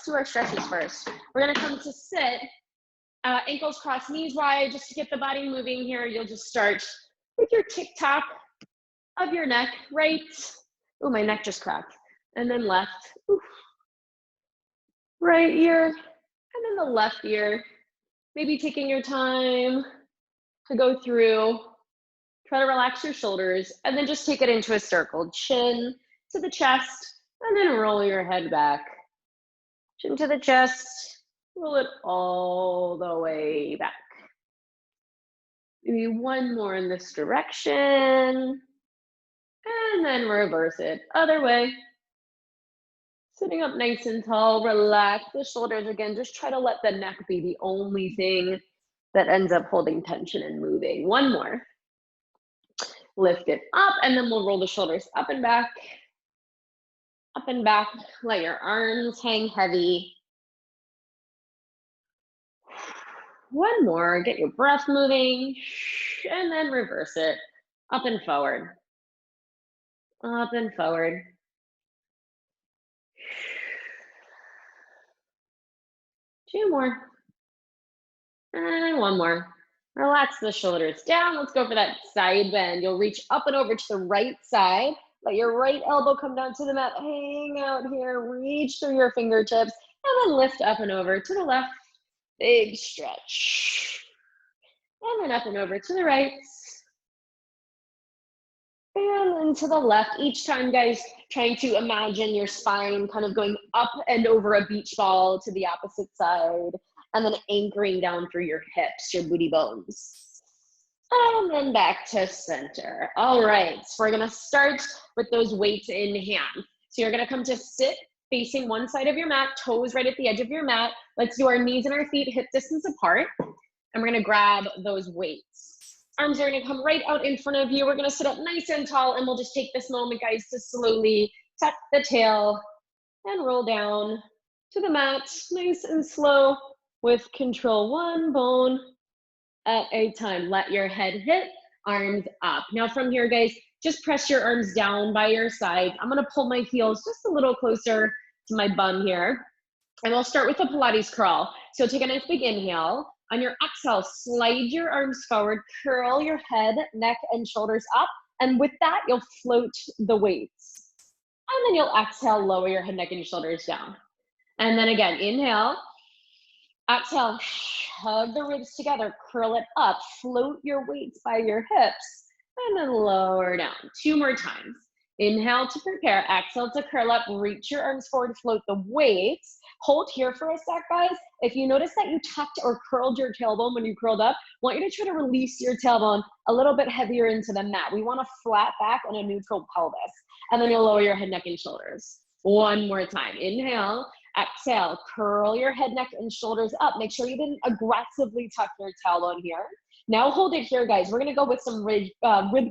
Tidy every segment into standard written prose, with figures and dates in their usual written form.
do our stretches first. We're gonna come to sit, ankles crossed, knees wide, just to get the body moving here. You'll just start with your tick-tock of your neck, right. Oh, my neck just cracked. And then left, oof. Right ear, and then the left ear. Maybe taking your time to go through. Try to relax your shoulders, and then just take it into a circle. Chin to the chest, and then roll your head back. Chin to the chest, roll it all the way back. Maybe one more in this direction, and then reverse it, other way. Sitting up nice and tall, relax the shoulders again. Just try to let the neck be the only thing that ends up holding tension and moving. One more. Lift it up, and then we'll roll the shoulders up and back. Up and back. Let your arms hang heavy. One more. Get your breath moving. And then reverse it. Up and forward. Up and forward. Two more. And one more. Relax the shoulders down. Let's go for that side bend. You'll reach up and over to the right side. Let your right elbow come down to the mat. Hang out here. Reach through your fingertips. And then lift up and over to the left. Big stretch. And then up and over to the right. And then to the left. Each time, guys, trying to imagine your spine kind of going up and over a beach ball to the opposite side. And then anchoring down through your hips, your booty bones. And then back to center. All right, so we're gonna start with those weights in hand. So you're gonna come to sit facing one side of your mat, toes right at the edge of your mat. Let's do our knees and our feet hip distance apart. And we're gonna grab those weights. Arms are gonna come right out in front of you. We're gonna sit up nice and tall, and we'll just take this moment, guys, to slowly tuck the tail and roll down to the mat, nice and slow. With control, one bone at a time. Let your head hit, arms up. Now from here, guys, just press your arms down by your side. I'm gonna pull my heels just a little closer to my bum here. And we'll start with a Pilates crawl. So take a nice big inhale. On your exhale, slide your arms forward, curl your head, neck, and shoulders up. And with that, you'll float the weights. And then you'll exhale, lower your head, neck, and shoulders down. And then again, inhale. Exhale, hug the ribs together, curl it up, float your weights by your hips, and then lower down. Two more times. Inhale to prepare, exhale to curl up, reach your arms forward, float the weights. Hold here for a sec, guys. If you notice that you tucked or curled your tailbone when you curled up, I want you to try to release your tailbone a little bit heavier into the mat. We want a flat back and a neutral pelvis. And then you'll lower your head, neck, and shoulders. One more time. Inhale. Exhale, curl your head, neck, and shoulders up. Make sure you didn't aggressively tuck your tailbone here. Now hold it here, guys. We're gonna go with some rib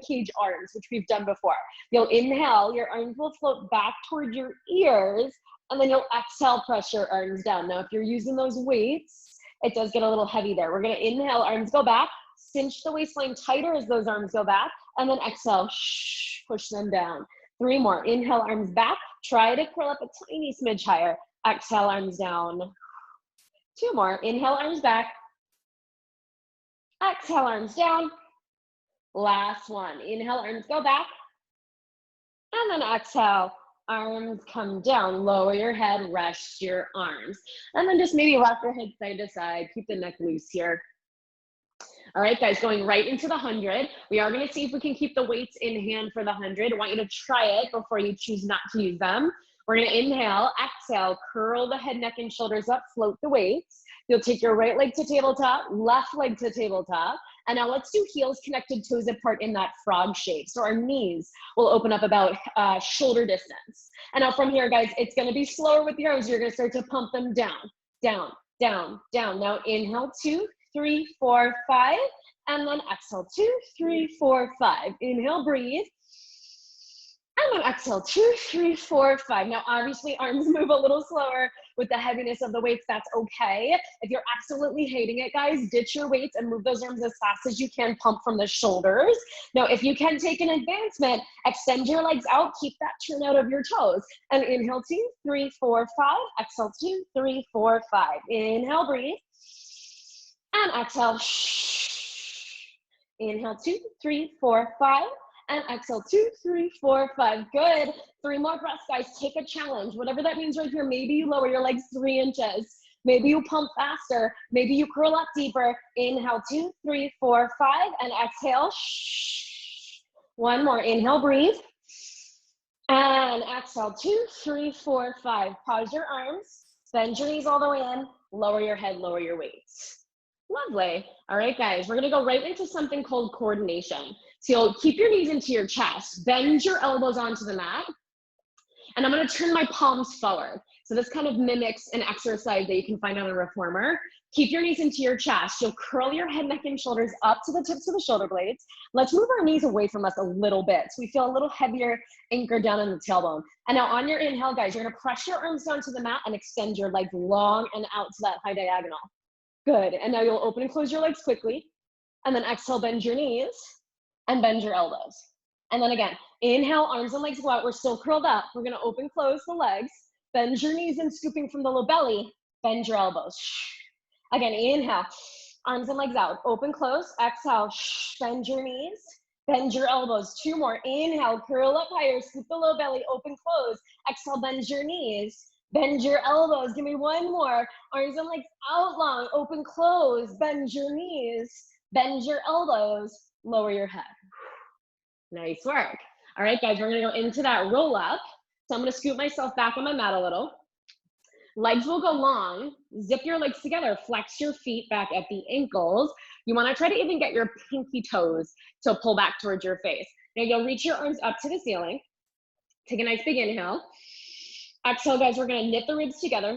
cage arms, which we've done before. You'll inhale, your arms will float back toward your ears, and then you'll exhale, press your arms down. Now, if you're using those weights, it does get a little heavy there. We're gonna inhale, arms go back, cinch the waistline tighter as those arms go back, and then exhale, push them down. Three more. Inhale, arms back. Try to curl up a tiny smidge higher. Exhale, arms down. Two more. Inhale, arms back. Exhale, arms down. Last one. Inhale, arms go back. And then exhale, arms come down. Lower your head, rest your arms. And then just maybe rock your head side to side. Keep the neck loose here. All right, guys, going right into the 100. We are gonna see if we can keep the weights in hand for the 100. I want you to try it before you choose not to use them. We're gonna inhale, exhale, curl the head, neck, and shoulders up, float the weights. You'll take your right leg to tabletop, left leg to tabletop. And now let's do heels connected, toes apart in that frog shape. So our knees will open up about shoulder distance. And now from here, guys, it's gonna be slower with your arms. You're gonna start to pump them down, down, down, down. Now inhale, 2, 3, 4, 5. And then exhale, 2, 3, 4, 5. Inhale, breathe. And then exhale, 2, 3, 4, 5. Now, obviously, arms move a little slower with the heaviness of the weights, that's okay. If you're absolutely hating it, guys, ditch your weights and move those arms as fast as you can. Pump from the shoulders. Now, if you can take an advancement, extend your legs out, keep that turn out of your toes. And inhale, 2, 3, 4, 5. Exhale, 2, 3, 4, 5. Inhale, breathe. And exhale. Inhale, 2, 3, 4, 5. And exhale, 2, 3, 4, 5. Good. 3 more breaths, guys. Take a challenge. Whatever that means right here. Maybe you lower your legs 3 inches. Maybe you pump faster. Maybe you curl up deeper. Inhale, 2, 3, 4, 5. And exhale. One more. Inhale, breathe. And exhale, 2, 3, 4, 5. Pause your arms. Bend your knees all the way in. Lower your head, lower your weights. Lovely. All right, guys, we're going to go right into something called coordination. So you'll keep your knees into your chest, bend your elbows onto the mat, and I'm going to turn my palms forward. So this kind of mimics an exercise that you can find on a reformer. Keep your knees into your chest. You'll curl your head, neck, and shoulders up to the tips of the shoulder blades. Let's move our knees away from us a little bit so we feel a little heavier, anchored down in the tailbone. And now on your inhale, guys, you're going to press your arms down to the mat and extend your legs long and out to that high diagonal. Good. And now you'll open and close your legs quickly. And then exhale, bend your knees and bend your elbows. And then again, inhale, arms and legs go out. We're still curled up. We're going to open, close the legs. Bend your knees and scooping from the low belly. Bend your elbows. Again, inhale, arms and legs out. Open, close. Exhale, bend your knees. Bend your elbows. 2 more. Inhale, curl up higher. Scoop the low belly. Open, close. Exhale, bend your knees. Bend your elbows. Give me 1 more. Arms and legs out long. Open, close. Bend your knees. Bend your elbows. Lower your head. Nice work. All right, guys, we're going to go into that roll up. So I'm going to scoot myself back on my mat a little. Legs will go long. Zip your legs together. Flex your feet back at the ankles. You want to try to even get your pinky toes to pull back towards your face. Now you'll reach your arms up to the ceiling. Take a nice big inhale. Exhale, guys, we're going to knit the ribs together.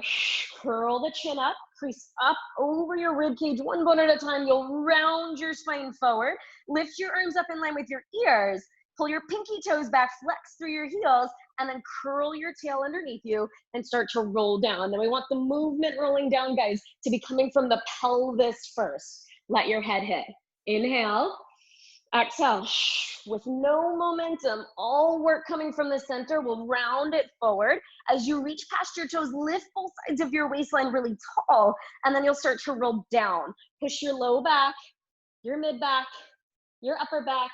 Curl the chin up, crease up over your rib cage, 1 bone at a time. You'll round your spine forward. Lift your arms up in line with your ears. Pull your pinky toes back, flex through your heels, and then curl your tail underneath you and start to roll down. Then we want the movement rolling down, guys, to be coming from the pelvis first. Let your head hit. Inhale. Exhale, with no momentum, all work coming from the center. We'll round it forward. As you reach past your toes, lift both sides of your waistline really tall, and then you'll start to roll down. Push your low back, your mid back, your upper back,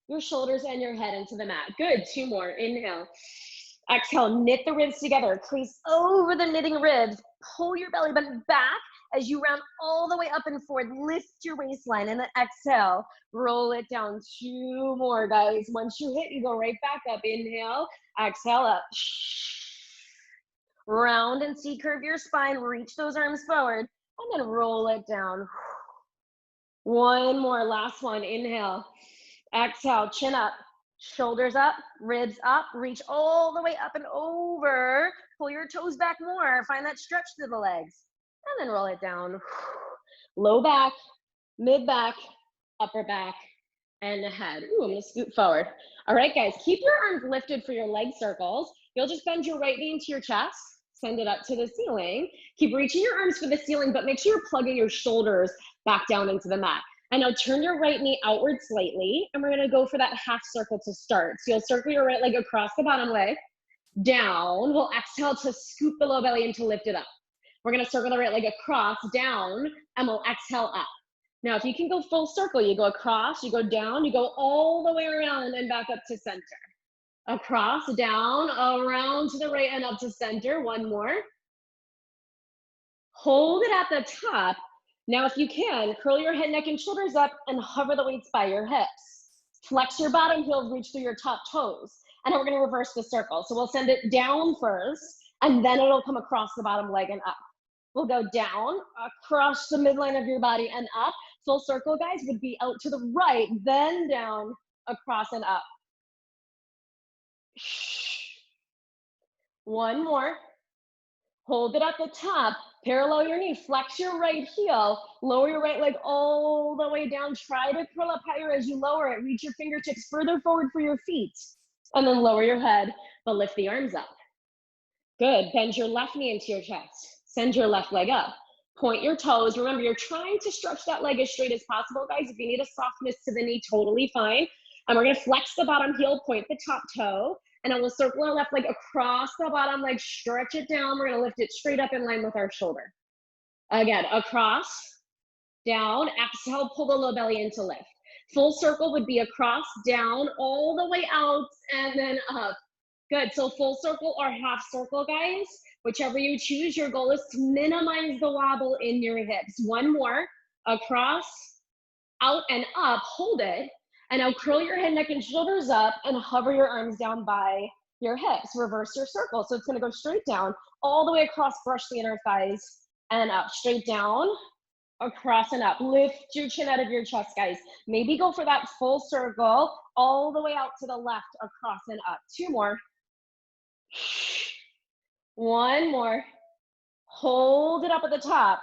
your shoulders, and your head into the mat. Good, 2 more. Inhale. Exhale, knit the ribs together. Crease over the knitting ribs. Pull your belly button back as you round all the way up and forward. Lift your waistline, and then exhale. Roll it down. 2 more, guys. Once you hit, you go right back up. Inhale. Exhale up. Round and C-curve your spine. Reach those arms forward, and then roll it down. 1 more. Last one. Inhale. Exhale. Chin up. Shoulders up, ribs up, reach all the way up and over. Pull your toes back more. Find that stretch through the legs. And then roll it down. Low back, mid back, upper back, and head. Ooh, I'm gonna scoot forward. All right, guys, keep your arms lifted for your leg circles. You'll just bend your right knee into your chest, send it up to the ceiling. Keep reaching your arms for the ceiling, but make sure you're plugging your shoulders back down into the mat. And now turn your right knee outward slightly, and we're gonna go for that half circle to start. So you'll circle your right leg across the bottom leg, down. We'll exhale to scoop the low belly and to lift it up. We're gonna circle the right leg across, down, and we'll exhale up. Now, if you can go full circle, you go across, you go down, you go all the way around and back up to center. Across, down, around to the right and up to center. 1 more. Hold it at the top. Now, if you can, curl your head, neck, and shoulders up and hover the weights by your hips. Flex your bottom heels, reach through your top toes. And then we're gonna reverse the circle. So we'll send it down first, and then it'll come across the bottom leg and up. We'll go down, across the midline of your body and up. Full circle, guys, would be out to the right, then down, across and up. 1 more. Hold it at the top, parallel your knee, flex your right heel, lower your right leg all the way down. Try to curl up higher as you lower it. Reach your fingertips further forward for your feet, and then lower your head, but lift the arms up. Good. Bend your left knee into your chest. Send your left leg up. Point your toes. Remember, you're trying to stretch that leg as straight as possible, guys. If you need a softness to the knee, totally fine. And we're going to flex the bottom heel, point the top toe, and then we'll circle our left leg across the bottom leg, stretch it down. We're going to lift it straight up in line with our shoulder. Again, across, down, exhale, pull the low belly into lift. Full circle would be across, down, all the way out, and then up. Good, so full circle or half circle, guys. Whichever you choose, your goal is to minimize the wobble in your hips. One more, across, out and up, hold it. And now curl your head, neck, and shoulders up and hover your arms down by your hips. Reverse your circle. So it's gonna go straight down, all the way across, brush the inner thighs, and up, straight down, across and up. Lift your chin out of your chest, guys. Maybe go for that full circle, all the way out to the left, across and up. Two more. One more. Hold it up at the top.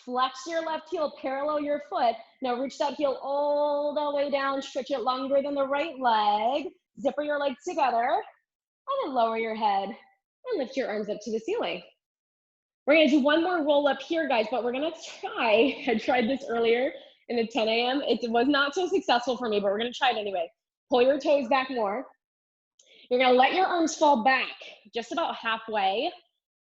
Flex your left heel, parallel your foot. Now reach that heel all the way down, stretch it longer than the right leg. Zipper your legs together, and then lower your head and lift your arms up to the ceiling. We're gonna do one more roll up here, guys, but we're gonna try, I tried this earlier in the 10 a.m. It was not so successful for me, but we're gonna try it anyway. Pull your toes back more. You're gonna let your arms fall back just about halfway,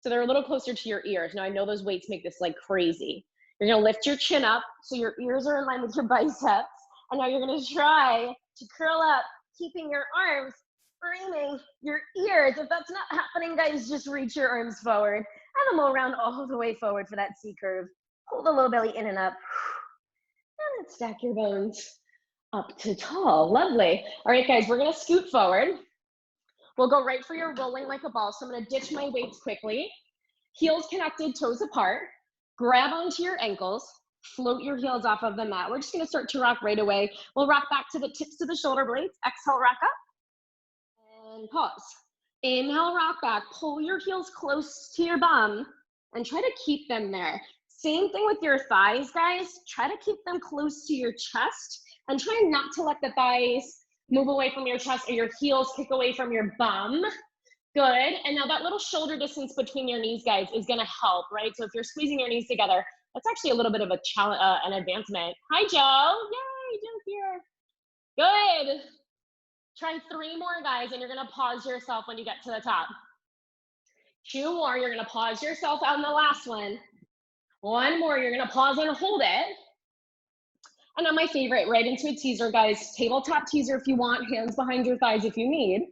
so they're a little closer to your ears. Now I know those weights make this like crazy. You're gonna lift your chin up so your ears are in line with your biceps. And now you're gonna try to curl up, keeping your arms framing your ears. If that's not happening, guys, just reach your arms forward. And then we'll round all the way forward for that C curve. Pull the low belly in and up. And then stack your bones up to tall. Lovely. All right, guys, we're gonna scoot forward. We'll go right for your rolling like a ball. So I'm gonna ditch my weights quickly. Heels connected, toes apart. Grab onto your ankles. Float your heels off of the mat. We're just gonna start to rock right away. We'll rock back to the tips of the shoulder blades. Exhale, rock up. And pause. Inhale, rock back. Pull your heels close to your bum and try to keep them there. Same thing with your thighs, guys. Try to keep them close to your chest and try not to let the thighs move away from your chest or your heels kick away from your bum. Good. And now that little shoulder distance between your knees, guys, is going to help, right? So if you're squeezing your knees together, that's actually a little bit of a challenge, an advancement. Hi, Joe. Yay, Joe's here. Good. Try 3 more, guys, and you're going to pause yourself when you get to the top. 2 more. You're going to pause yourself on the last one. 1 more. You're going to pause and hold it. And now my favorite, right into a teaser, guys. Tabletop teaser if you want, hands behind your thighs if you need.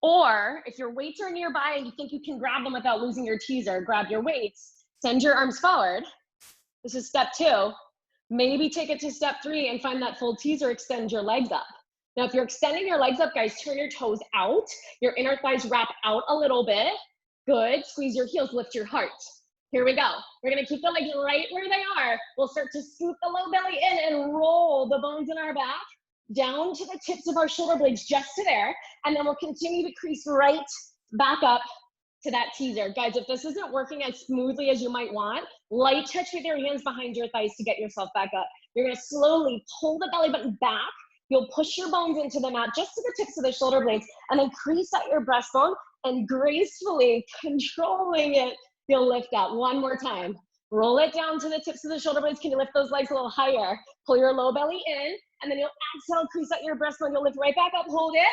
Or if your weights are nearby and you think you can grab them without losing your teaser, grab your weights, send your arms forward. This is step 2. Maybe take it to step 3 and find that full teaser, extend your legs up. Now, if you're extending your legs up, guys, turn your toes out. Your inner thighs wrap out a little bit. Good. Squeeze your heels, lift your heart. Here we go. We're gonna keep the legs right where they are. We'll start to scoot the low belly in and roll the bones in our back down to the tips of our shoulder blades, just to there. And then we'll continue to crease right back up to that teaser. Guys, if this isn't working as smoothly as you might want, light touch with your hands behind your thighs to get yourself back up. You're gonna slowly pull the belly button back. You'll push your bones into the mat, just to the tips of the shoulder blades, and then crease at your breastbone and gracefully, controlling it, you'll lift up. 1 more time. Roll it down to the tips of the shoulder blades. Can you lift those legs a little higher? Pull your low belly in, and then you'll exhale, crease at your breastbone. You'll lift right back up, hold it.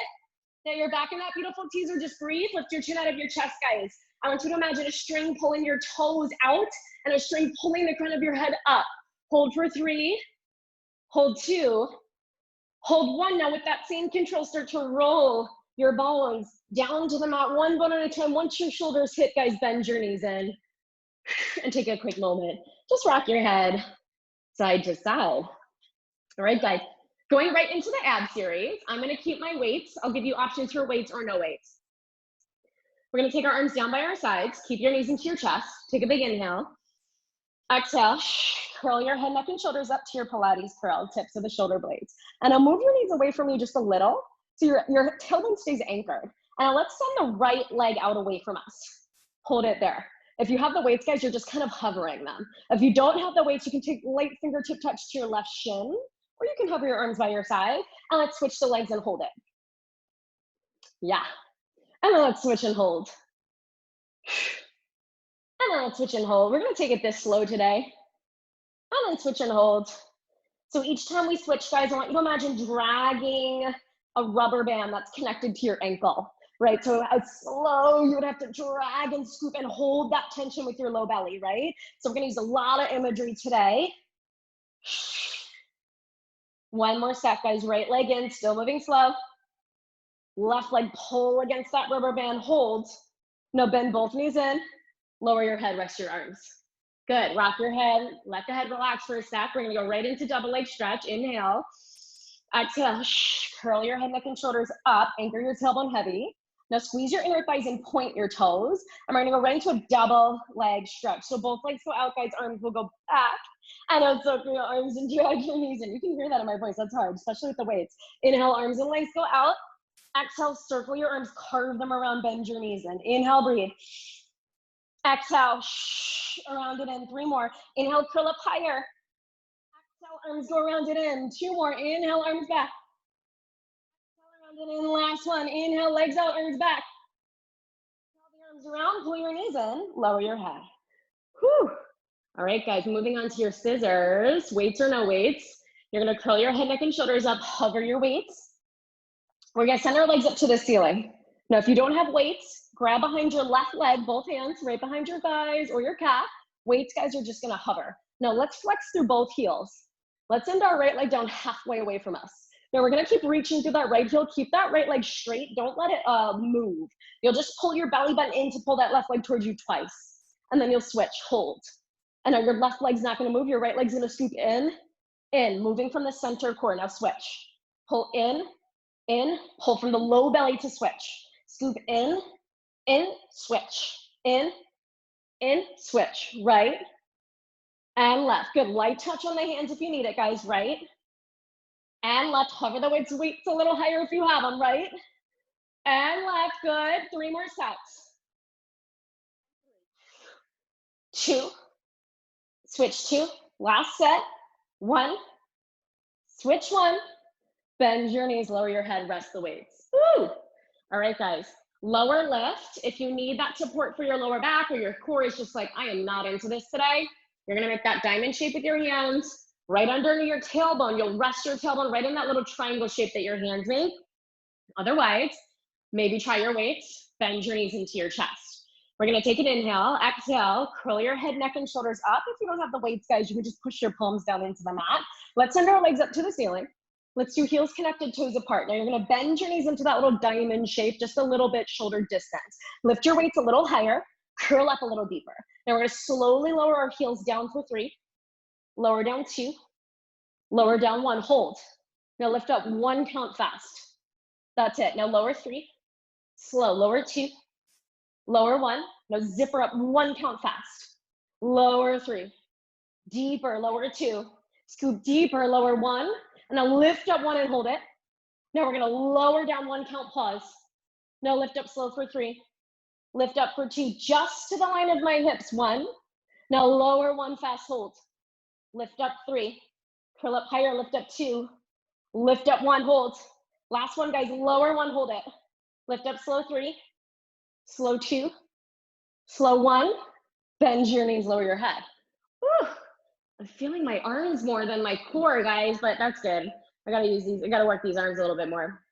Now you're back in that beautiful teaser. Just breathe, lift your chin out of your chest, guys. I want you to imagine a string pulling your toes out and a string pulling the crown of your head up. Hold for 3, hold 2, hold 1. Now with that same control, start to roll your bones down to the mat, 1 bone at a time. Once your shoulders hit, guys, bend your knees in and take a quick moment. Just rock your head side to side. All right, guys, going right into the ab series. I'm gonna keep my weights. I'll give you options for weights or no weights. We're gonna take our arms down by our sides. Keep your knees into your chest. Take a big inhale. Exhale, curl your head, neck, and shoulders up to your Pilates curl, tips of the shoulder blades. And I'll move your knees away from you just a little so your tailbone stays anchored. And let's send the right leg out away from us. Hold it there. If you have the weights, guys, you're just kind of hovering them. If you don't have the weights, you can take light fingertip touch to your left shin, or you can hover your arms by your side. And let's switch the legs and hold it. Yeah. And then let's switch and hold. And then switch and hold. We're gonna take it this slow today. And then switch and hold. So each time we switch, guys, I want you to imagine dragging a rubber band that's connected to your ankle, right? So as slow, you would have to drag and scoop and hold that tension with your low belly, right? So we're gonna use a lot of imagery today. One more set, guys. Right leg in, still moving slow. Left leg pull against that rubber band, hold. Now bend both knees in, lower your head, rest your arms. Good, rock your head, let the head relax for a sec. We're gonna go right into double leg stretch, inhale. Exhale, curl your head, neck, and shoulders up, anchor your tailbone heavy. Now squeeze your inner thighs and point your toes. And we're gonna go right into a double leg stretch. So both legs go out, guys, arms will go back. And then circle your arms and drag your knees in. You can hear that in my voice, that's hard, especially with the weights. Inhale, arms and legs go out. Exhale, circle your arms, carve them around, bend your knees in. Inhale, breathe. Exhale, around it in. 3 more. Inhale, curl up higher. Exhale, arms go around it in. 2 more. Inhale, arms back. Exhale, around it in. Last one. Inhale, legs out, arms back. Inhale the arms around, pull your knees in, lower your head. Whew. All right, guys, moving on to your scissors. Weights or no weights. You're gonna curl your head, neck, and shoulders up, hover your weights. We're gonna send our legs up to the ceiling. Now, if you don't have weights, grab behind your left leg, both hands, right behind your thighs or your calf. Weights, guys, are just gonna hover. Now, let's flex through both heels. Let's end our right leg down halfway away from us. Now, we're gonna keep reaching through that right heel. Keep that right leg straight. Don't let it move. You'll just pull your belly button in to pull that left leg towards you twice. And then you'll switch, hold. And now your left leg's not gonna move. Your right leg's gonna scoop in, moving from the center core. Now switch. Pull in, pull from the low belly to switch. Scoop in, switch. In, switch. Right and left. Good. Light touch on the hands if you need it, guys. Right and left. Hover the weights a little higher if you have them. Right and left. Good. 3 more sets. 2. Switch 2. Last set. 1. Switch 1. Bend your knees, lower your head, rest the weights. Woo! All right, guys. Lower lift. If you need that support for your lower back or your core is just like, I am not into this today, you're gonna make that diamond shape with your hands right under your tailbone. You'll rest your tailbone right in that little triangle shape that your hands make. Otherwise, maybe try your weights, bend your knees into your chest. We're gonna take an inhale, exhale, curl your head, neck, and shoulders up. If you don't have the weights, guys, you can just push your palms down into the mat. Let's send our legs up to the ceiling. Let's do heels connected, toes apart. Now you're gonna bend your knees into that little diamond shape, just a little bit shoulder distance. Lift your weights a little higher, curl up a little deeper. Now we're gonna slowly lower our heels down for 3, lower down 2, lower down 1, hold. Now lift up 1 count fast. That's it. Now lower 3, slow, lower 2, lower 1. Now zipper up 1 count fast. Lower 3, deeper, lower 2, scoop deeper, lower 1. And now lift up 1 and hold it. Now we're gonna lower down 1 count, pause. Now lift up slow for 3. Lift up for 2, just to the line of my hips, 1. Now lower 1 fast, hold. Lift up 3. Curl up higher, lift up 2. Lift up 1, hold. Last one, guys, lower 1, hold it. Lift up slow 3. Slow 2. Slow 1. Bend your knees, lower your head. Whew. I'm feeling my arms more than my core, guys, but that's good. I gotta work these arms a little bit more.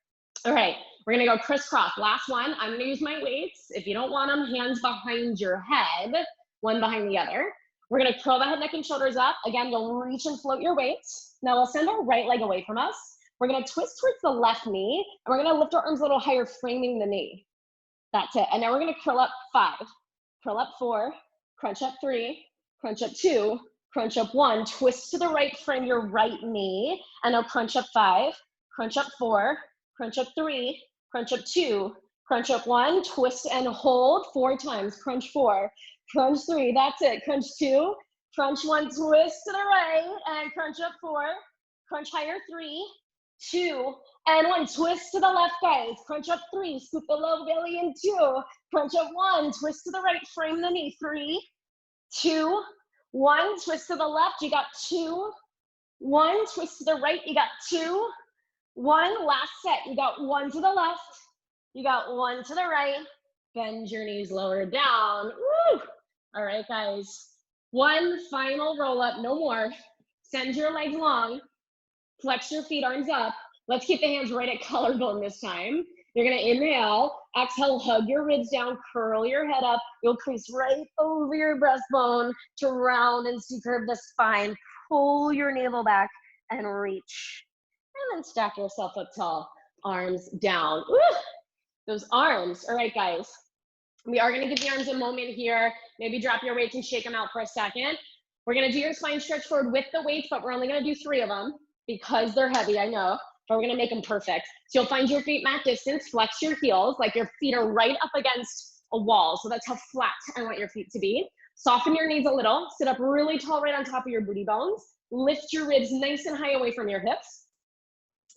All right, we're gonna go crisscross. Last one, I'm gonna use my weights. If you don't want them, hands behind your head, one behind the other. We're gonna curl the head, neck, and shoulders up. Again, you'll reach and float your weights. Now we'll send our right leg away from us. We're gonna twist towards the left knee, and we're gonna lift our arms a little higher, framing the knee. That's it. And now we're gonna curl up 5, curl up 4, crunch up 3, crunch up 2, crunch up 1, twist to the right, frame your right knee, and now crunch up 5, crunch up 4, crunch up 3, crunch up 2, crunch up 1, twist and hold 4 times, crunch 4, crunch 3, that's it, crunch 2, crunch 1, twist to the right, and crunch up 4, crunch higher 3, 2, and 1, twist to the left, guys, crunch up 3, scoop the low belly in 2, crunch up 1, twist to the right, frame the knee, 3, 2, 1, twist to the left, you got 2, 1, twist to the right, you got 2, 1, last set, you got 1 to the left, you got 1 to the right, Bend your knees lower down. Woo! All right, guys. One final roll up, no more. Send your legs long. Flex your feet, arms up. Let's keep the hands right at collarbone this time. You're gonna inhale, exhale, hug your ribs down, curl your head up. You'll crease right over your breastbone to round and C-curve the spine. Pull your navel back and reach. And then stack yourself up tall, arms down. Woo! Those arms. All right, guys. We are gonna give the arms a moment here. Maybe drop your weights and shake them out for a second. We're gonna do your spine stretch forward with the weights, but we're only gonna do 3 of them because they're heavy, I know, but we're gonna make them perfect. So you'll find your feet mat distance, flex your heels, like your feet are right up against a wall. So that's how flat I want your feet to be. Soften your knees a little, sit up really tall right on top of your booty bones. Lift your ribs nice and high away from your hips.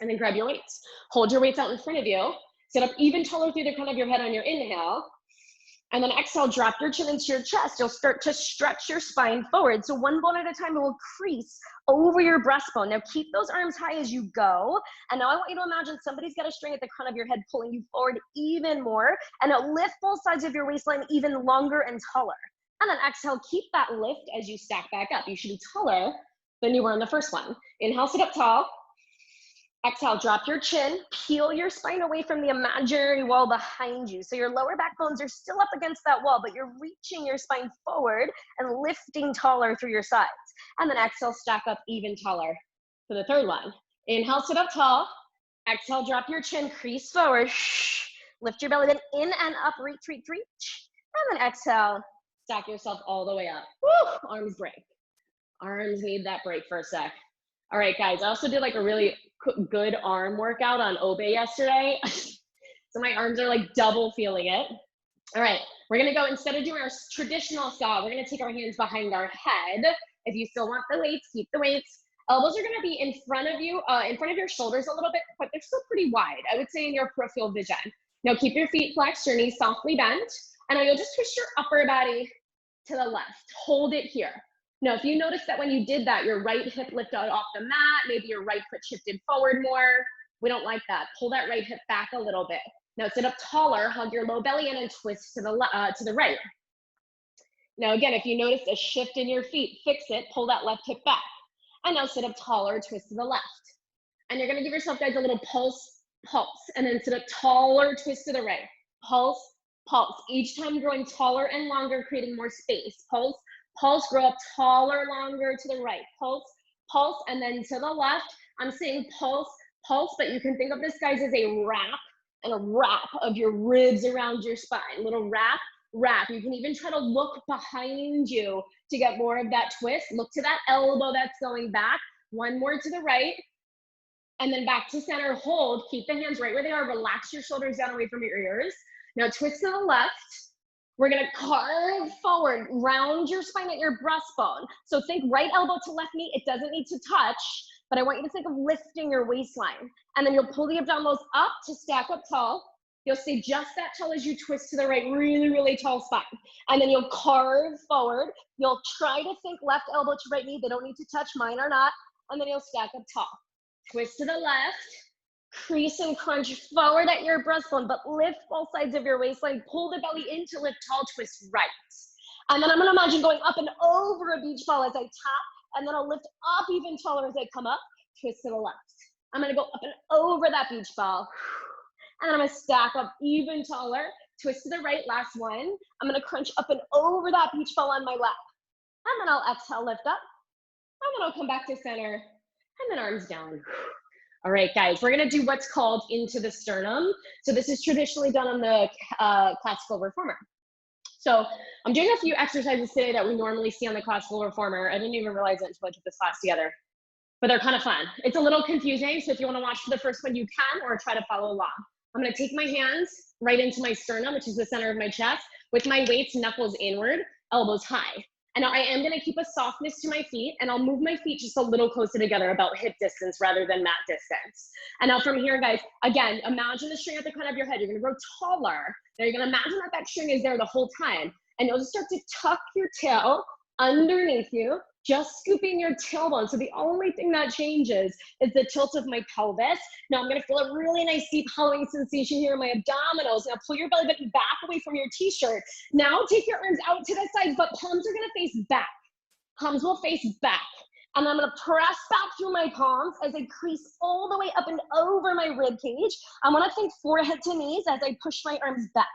And then grab your weights. Hold your weights out in front of you. Sit up even taller through the crown of your head on your inhale. And then exhale, drop your chin into your chest. You'll start to stretch your spine forward. So one bone at a time, it will crease over your breastbone. Now keep those arms high as you go. And now I want you to imagine somebody's got a string at the crown of your head pulling you forward even more. And now lift both sides of your waistline even longer and taller. And then exhale, keep that lift as you stack back up. You should be taller than you were in the first one. Inhale, sit up tall. Exhale, drop your chin, peel your spine away from the imaginary wall behind you. So your lower back bones are still up against that wall, but you're reaching your spine forward and lifting taller through your sides. And then exhale, stack up even taller for the third one. Inhale, sit up tall. Exhale, drop your chin, crease forward. Lift your belly, then in and up, reach, reach, reach. And then exhale, stack yourself all the way up. Woo! Arms break. Arms need that break for a sec. All right, guys, I also did like a really good arm workout on Obé yesterday. So my arms are like double feeling it. All right, we're gonna go, instead of doing our traditional saw, we're gonna take our hands behind our head. If you still want the weights, keep the weights. Elbows are gonna be in front of you, in front of your shoulders a little bit, but they're still pretty wide. I would say in your peripheral vision. Now keep your feet flexed, your knees softly bent, and now you'll just twist your upper body to the left. Hold it here. Now, if you notice that when you did that, your right hip lifted off the mat, maybe your right foot shifted forward more, we don't like that. Pull that right hip back a little bit. Now sit up taller, hug your low belly in and twist to the right. Now again, if you notice a shift in your feet, fix it, pull that left hip back. And now sit up taller, twist to the left. And you're gonna give yourself, guys, a little pulse, pulse, and then sit up taller, twist to the right. Pulse, pulse. Each time growing taller and longer, creating more space. Pulse, pulse, grow up taller, longer to the right. Pulse, pulse, and then to the left. I'm saying pulse, pulse, but you can think of this, guys, as a wrap and a wrap of your ribs around your spine. Little wrap, wrap. You can even try to look behind you to get more of that twist. Look to that elbow that's going back. One more to the right. And then back to center, hold. Keep the hands right where they are. Relax your shoulders down away from your ears. Now twist to the left. We're gonna carve forward, round your spine at your breastbone. So think right elbow to left knee. It doesn't need to touch, but I want you to think of lifting your waistline. And then you'll pull the abdominals up to stack up tall. You'll stay just that tall as you twist to the right, really, really tall spine. And then you'll carve forward. You'll try to think left elbow to right knee. They don't need to touch, mine or not. And then you'll stack up tall. Twist to the left. Crease and crunch forward at your breastbone, but lift both sides of your waistline. Pull the belly in to lift tall, twist right. And then I'm gonna imagine going up and over a beach ball as I tap, and then I'll lift up even taller as I come up, twist to the left. I'm gonna go up and over that beach ball. And then I'm gonna stack up even taller, twist to the right, last one. I'm gonna crunch up and over that beach ball on my lap. And then I'll exhale, lift up. And then I'll come back to center, and then arms down. All right, guys, we're gonna do what's called into the sternum. So this is traditionally done on the classical reformer. So I'm doing a few exercises today that we normally see on the classical reformer. I didn't even realize it until I took this class together, but they're kind of fun. It's a little confusing, so if you wanna watch the first one, you can, or try to follow along. I'm gonna take my hands right into my sternum, which is the center of my chest, with my weights, knuckles inward, elbows high. And now I am gonna keep a softness to my feet, and I'll move my feet just a little closer together, about hip distance rather than mat distance. And now from here, guys, again, imagine the string at the crown of your head. You're gonna grow taller. Now you're gonna imagine that that string is there the whole time. And you'll just start to tuck your tail underneath you, just scooping your tailbone. So the only thing that changes is the tilt of my pelvis. Now I'm gonna feel a really nice deep hollowing sensation here in my abdominals. Now pull your belly button back away from your t-shirt. Now take your arms out to the side, but palms are gonna face back. Palms will face back. And I'm gonna press back through my palms as I crease all the way up and over my rib cage. I wanna think forehead to knees as I push my arms back.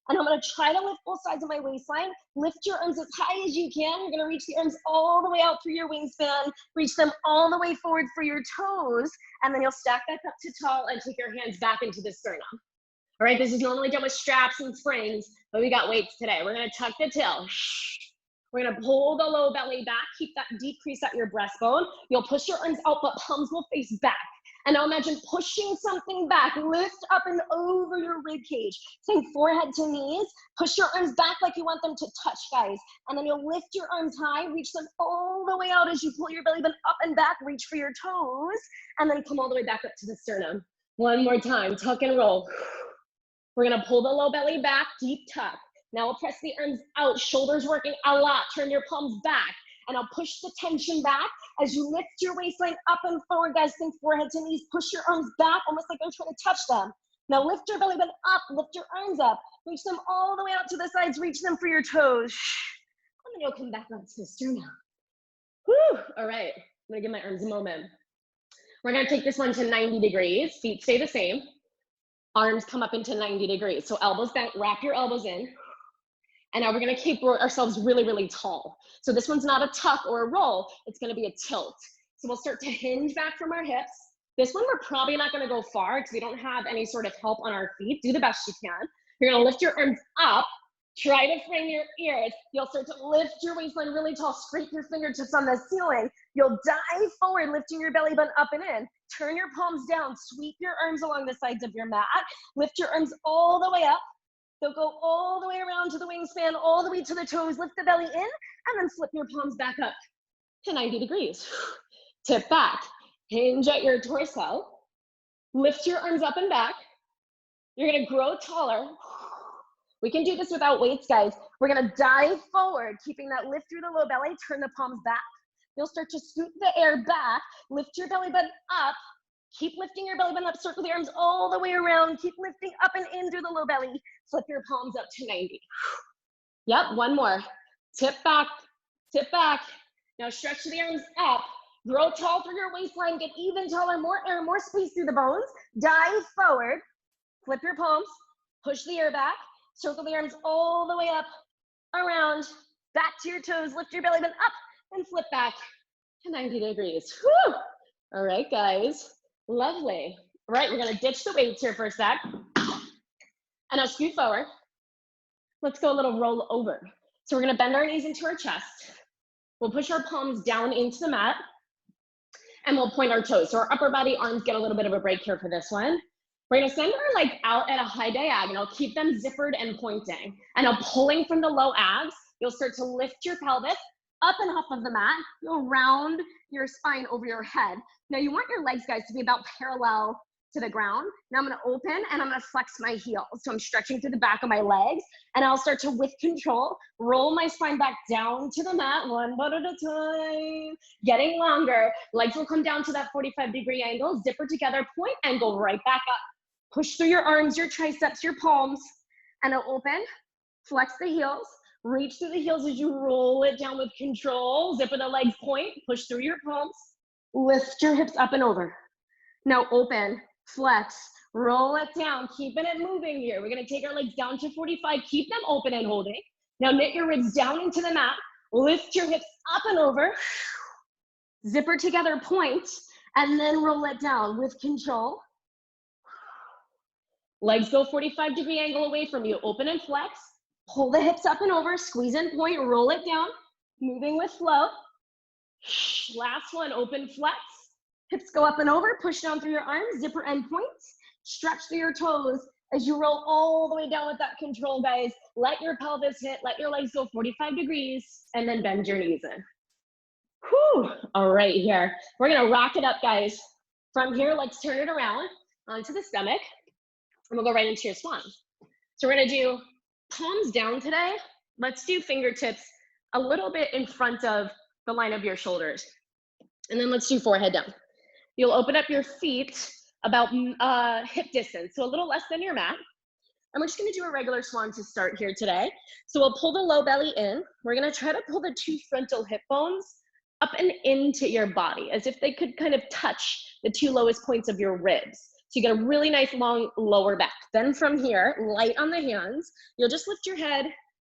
And I'm gonna try to lift both sides of my waistline. Lift your arms as high as you can. You're gonna reach the arms all the way out through your wingspan. Reach them all the way forward for your toes. And then you'll stack back up to tall and take your hands back into the sternum. All right, this is normally done with straps and springs, but we got weights today. We're gonna tuck the tail. We're gonna pull the low belly back. Keep that deep crease at your breastbone. You'll push your arms out, but palms will face back. And now imagine pushing something back. Lift up and over your rib cage. Same forehead to knees. Push your arms back like you want them to touch, guys. And then you'll lift your arms high. Reach them all the way out as you pull your belly button up and back. Reach for your toes. And then come all the way back up to the sternum. One more time. Tuck and roll. We're going to pull the low belly back. Deep tuck. Now we'll press the arms out. Shoulders working a lot. Turn your palms back. And I'll push the tension back as you lift your waistline up and forward, guys. Think forehead to knees. Push your arms back, almost like you're trying to touch them. Now lift your belly button up. Lift your arms up. Reach them all the way out to the sides. Reach them for your toes. And then you'll come back up to the sternum. Whew. All right. I'm going to give my arms a moment. We're going to take this one to 90 degrees. Feet stay the same. Arms come up into 90 degrees. So elbows bent. Wrap your elbows in. And now we're gonna keep ourselves really, really tall. So this one's not a tuck or a roll, it's gonna be a tilt. So we'll start to hinge back from our hips. This one we're probably not gonna go far because we don't have any sort of help on our feet. Do the best you can. You're gonna lift your arms up, try to frame your ears. You'll start to lift your waistline really tall, scrape your fingertips on the ceiling. You'll dive forward, lifting your belly button up and in. Turn your palms down, sweep your arms along the sides of your mat. Lift your arms all the way up. They'll go all the way around to the wingspan, all the way to the toes. Lift the belly in, and then flip your palms back up to 90 degrees. Tip back, hinge at your torso. Lift your arms up and back. You're gonna grow taller. We can do this without weights, guys. We're gonna dive forward, keeping that lift through the low belly. Turn the palms back. You'll start to scoot the air back. Lift your belly button up. Keep lifting your belly button up, circle the arms all the way around. Keep lifting up and in through the low belly. Flip your palms up to 90. Yep, one more. Tip back, tip back. Now stretch the arms up. Grow tall through your waistline. Get even taller, more air, more space through the bones. Dive forward. Flip your palms. Push the air back. Circle the arms all the way up, around, back to your toes. Lift your belly button up and flip back to 90 degrees. Whew. All right, guys. Lovely. All right, we're gonna ditch the weights here for a sec. And I'll scoot forward. Let's go a little roll over. So we're gonna bend our knees into our chest. We'll push our palms down into the mat. And we'll point our toes. So our upper body arms get a little bit of a break here for this one. We're gonna send our legs out at a high diagonal. Keep them zippered and pointing. And now pulling from the low abs, you'll start to lift your pelvis up and off of the mat. You'll round your spine over your head. Now you want your legs, guys, to be about parallel to the ground. Now I'm gonna open and I'm gonna flex my heels. So I'm stretching through the back of my legs and I'll start to, with control, roll my spine back down to the mat, one foot at a time, getting longer. Legs will come down to that 45-degree angle, zipper together, point, and go right back up. Push through your arms, your triceps, your palms, and I'll open, flex the heels, reach through the heels as you roll it down with control, zipper the legs, point, push through your palms, lift your hips up and over. Now open, flex, roll it down, keeping it moving here. We're gonna take our legs down to 45, keep them open and holding. Now knit your ribs down into the mat, lift your hips up and over, zipper together, point, and then roll it down with control. Legs go 45-degree angle away from you, open and flex, pull the hips up and over, squeeze and point, roll it down, moving with flow. Last one, open, flex. Hips go up and over, push down through your arms, zipper and point. Stretch through your toes as you roll all the way down with that control, guys. Let your pelvis hit, let your legs go 45 degrees, and then bend your knees in. Whew. All right, here. We're gonna rock it up, guys. From here, let's turn it around onto the stomach, and we'll go right into your swan. So we're gonna do palms down today. Let's do fingertips a little bit in front of the line of your shoulders. And then let's do forehead down. You'll open up your feet about hip distance, so a little less than your mat. And we're just gonna do a regular swan to start here today. So we'll pull the low belly in. We're gonna try to pull the 2 frontal hip bones up and into your body, as if they could kind of touch the 2 lowest points of your ribs. So you get a really nice long lower back. Then from here, light on the hands, you'll just lift your head,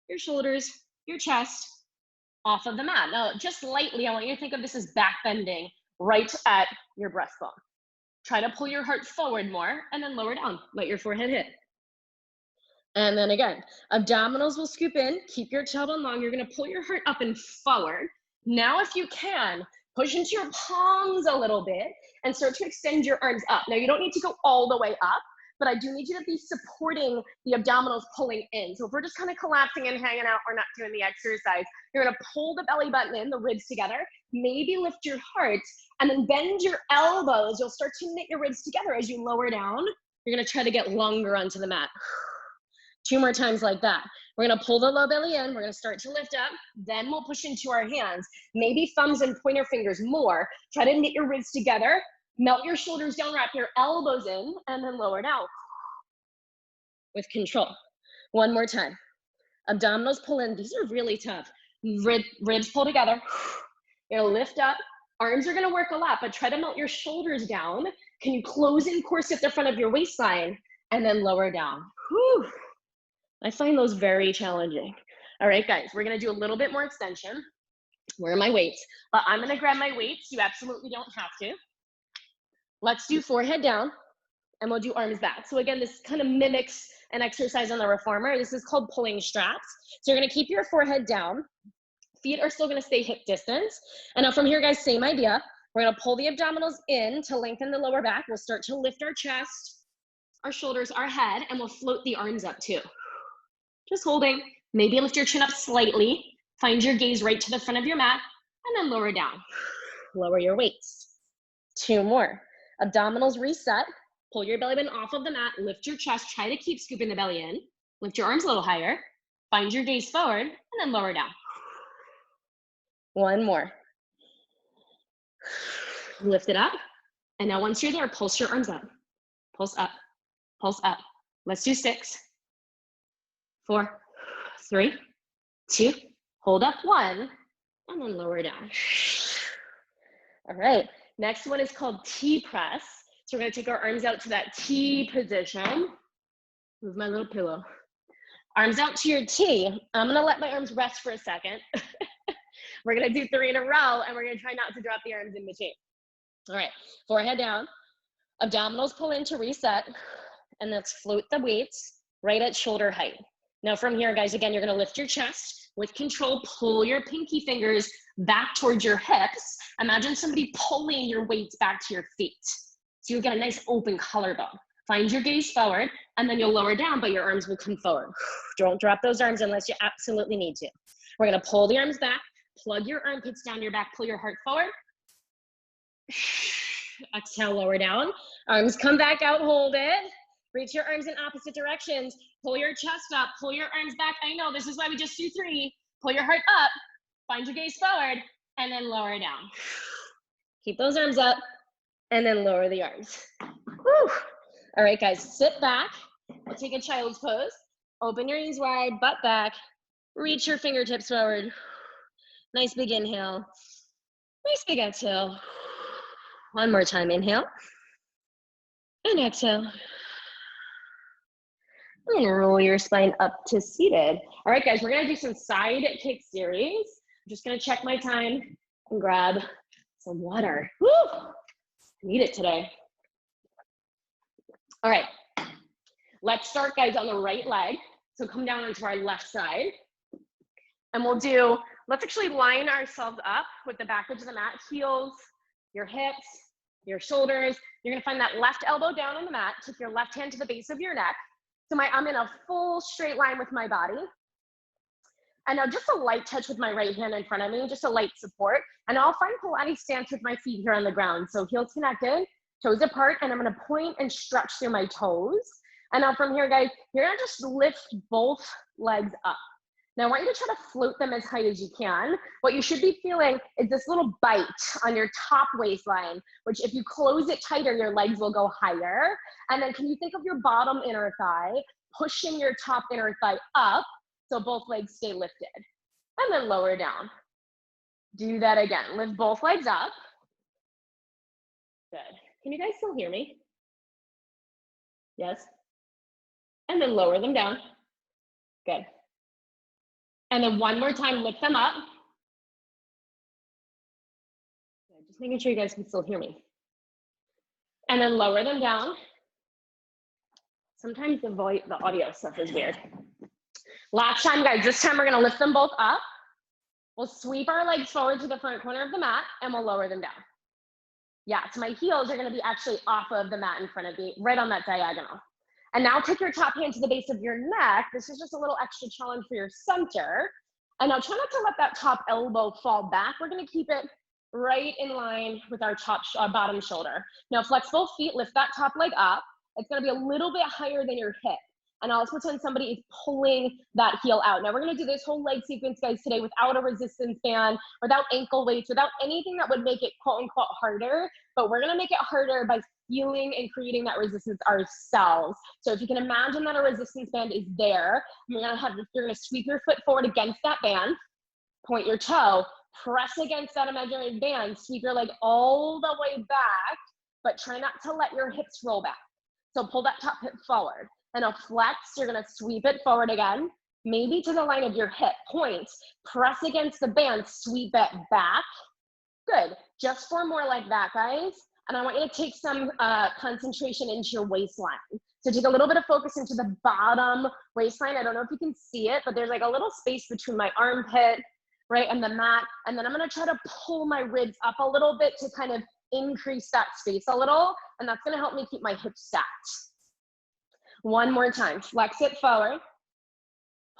your shoulders, your chest off of the mat. Now, just lightly, I want you to think of this as back bending right at your breastbone. Try to pull your heart forward more and then lower down. Let your forehead hit. And then again, abdominals will scoop in. Keep your tailbone long. You're gonna pull your heart up and forward. Now, if you can, push into your palms a little bit and start to extend your arms up. Now, you don't need to go all the way up, but I do need you to be supporting the abdominals pulling in. So if we're just kind of collapsing and hanging out or not doing the exercise, you're gonna pull the belly button in, the ribs together, maybe lift your heart, and then bend your elbows. You'll start to knit your ribs together as you lower down. You're gonna try to get longer onto the mat. 2 more times like that. We're gonna pull the low belly in, we're gonna start to lift up, then we'll push into our hands, maybe thumbs and pointer fingers more. Try to knit your ribs together, melt your shoulders down, wrap your elbows in, and then lower down with control. 1 more time. Abdominals pull in, these are really tough. Ribs pull together. You're gonna lift up, arms are gonna work a lot, but try to melt your shoulders down. Can you close in corset the front of your waistline, and then lower down. Whew. I find those very challenging. All right, guys, we're gonna do a little bit more extension. Where are my weights? But I'm gonna grab my weights. You absolutely don't have to. Let's do forehead down, and we'll do arms back. So again, this kind of mimics an exercise on the reformer. This is called pulling straps. So you're gonna keep your forehead down. Feet are still gonna stay hip distance. And now from here, guys, same idea. We're gonna pull the abdominals in to lengthen the lower back. We'll start to lift our chest, our shoulders, our head, and we'll float the arms up too. Just holding, maybe lift your chin up slightly, find your gaze right to the front of your mat, and then lower down. Lower your weights. 2 more. Abdominals reset, pull your belly button off of the mat, lift your chest, try to keep scooping the belly in, lift your arms a little higher, find your gaze forward, and then lower down. 1 more. Lift it up, and now once you're there, pulse your arms up. Pulse up, pulse up. Let's do 6. 4, 3, 2, hold up 1, and then lower down. All right, next one is called T press. So we're gonna take our arms out to that T position. Move my little pillow. Arms out to your T. I'm gonna let my arms rest for a second. We're gonna do 3 in a row, and we're gonna try not to drop the arms in between. All right, forehead down, abdominals pull in to reset, and let's float the weights right at shoulder height. Now from here, guys, again, you're gonna lift your chest with control, pull your pinky fingers back towards your hips. Imagine somebody pulling your weights back to your feet. So you'll get a nice open collarbone. Find your gaze forward, and then you'll lower down, but your arms will come forward. Don't drop those arms unless you absolutely need to. We're gonna pull the arms back, plug your armpits down your back, pull your heart forward. Exhale, lower down. Arms come back out, hold it. Reach your arms in opposite directions. Pull your chest up, pull your arms back. I know, this is why we just do 3. Pull your heart up, find your gaze forward, and then lower down. Keep those arms up, and then lower the arms. Whew. All right, guys, sit back. We'll take a child's pose. Open your knees wide, butt back. Reach your fingertips forward. Nice big inhale. Nice big exhale. 1 more time, inhale. And exhale. And roll your spine up to seated. All right, guys, we're gonna do some side kick series. I'm just gonna check my time and grab some water. Woo! I need it today. All right, let's start, guys, on the right leg. So come down onto our left side. And we'll do, let's actually line ourselves up with the back edge of the mat, heels, your hips, your shoulders. You're gonna find that left elbow down on the mat. Take your left hand to the base of your neck. So I'm in a full straight line with my body. And now just a light touch with my right hand in front of me, just a light support. And I'll find Pilates stance with my feet here on the ground. So heels connected, toes apart, and I'm gonna point and stretch through my toes. And now from here, guys, you're gonna just lift both legs up. Now I want you to try to float them as high as you can. What you should be feeling is this little bite on your top waistline, which if you close it tighter, your legs will go higher. And then can you think of your bottom inner thigh, pushing your top inner thigh up so both legs stay lifted. And then lower down. Do that again. Lift both legs up. Good. Can you guys still hear me? Yes? And then lower them down. Good. And then one more time, lift them up. Good. Just making sure you guys can still hear me. And then lower them down. Sometimes the audio stuff is weird. Last time, guys, this time we're gonna lift them both up. We'll sweep our legs forward to the front corner of the mat and we'll lower them down. Yeah, so my heels are gonna be actually off of the mat in front of me, right on that diagonal. And now take your top hand to the base of your neck. This is just a little extra challenge for your center. And now try not to let that top elbow fall back. We're gonna keep it right in line with our bottom shoulder. Now flex both feet, lift that top leg up. It's gonna be a little bit higher than your hip. And I'll pretend somebody is pulling that heel out. Now we're gonna do this whole leg sequence, guys, today without a resistance band, without ankle weights, without anything that would make it quote unquote harder, but we're gonna make it harder by feeling and creating that resistance ourselves. So if you can imagine that a resistance band is there, you're gonna sweep your foot forward against that band, point your toe, press against that imaginary band, sweep your leg all the way back, but try not to let your hips roll back. So pull that top hip forward. And a flex, you're gonna sweep it forward again, maybe to the line of your hip, point, press against the band, sweep it back. Good, just 4 more like that, guys. And I want you to take some concentration into your waistline. So take a little bit of focus into the bottom waistline. I don't know if you can see it, but there's like a little space between my armpit, right, and the mat. And then I'm gonna try to pull my ribs up a little bit to kind of increase that space a little. And that's gonna help me keep my hips stacked. One more time, flex it forward,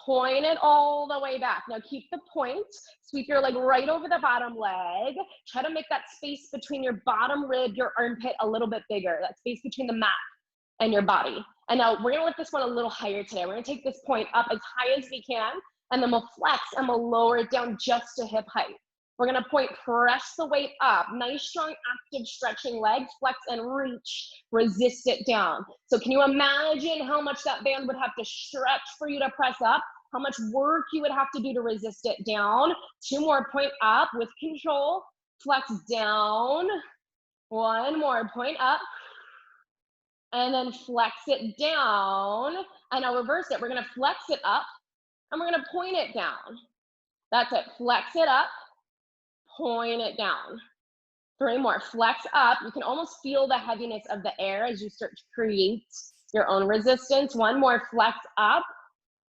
point it all the way back. Now keep the point, sweep your leg right over the bottom leg. Try to make that space between your bottom rib, your armpit a little bit bigger, that space between the mat and your body. And now we're gonna lift this one a little higher today. We're gonna take this point up as high as we can, and then we'll flex and we'll lower it down just to hip height. We're gonna point, press the weight up. Nice, strong, active stretching legs, flex and reach, resist it down. So can you imagine how much that band would have to stretch for you to press up? How much work you would have to do to resist it down? 2 more, point up with control, flex down. 1 more, point up. And then flex it down. And I'll reverse it. We're gonna flex it up and we're gonna point it down. That's it, flex it up. Point it down. 3 more, flex up. You can almost feel the heaviness of the air as you start to create your own resistance. 1 more, flex up.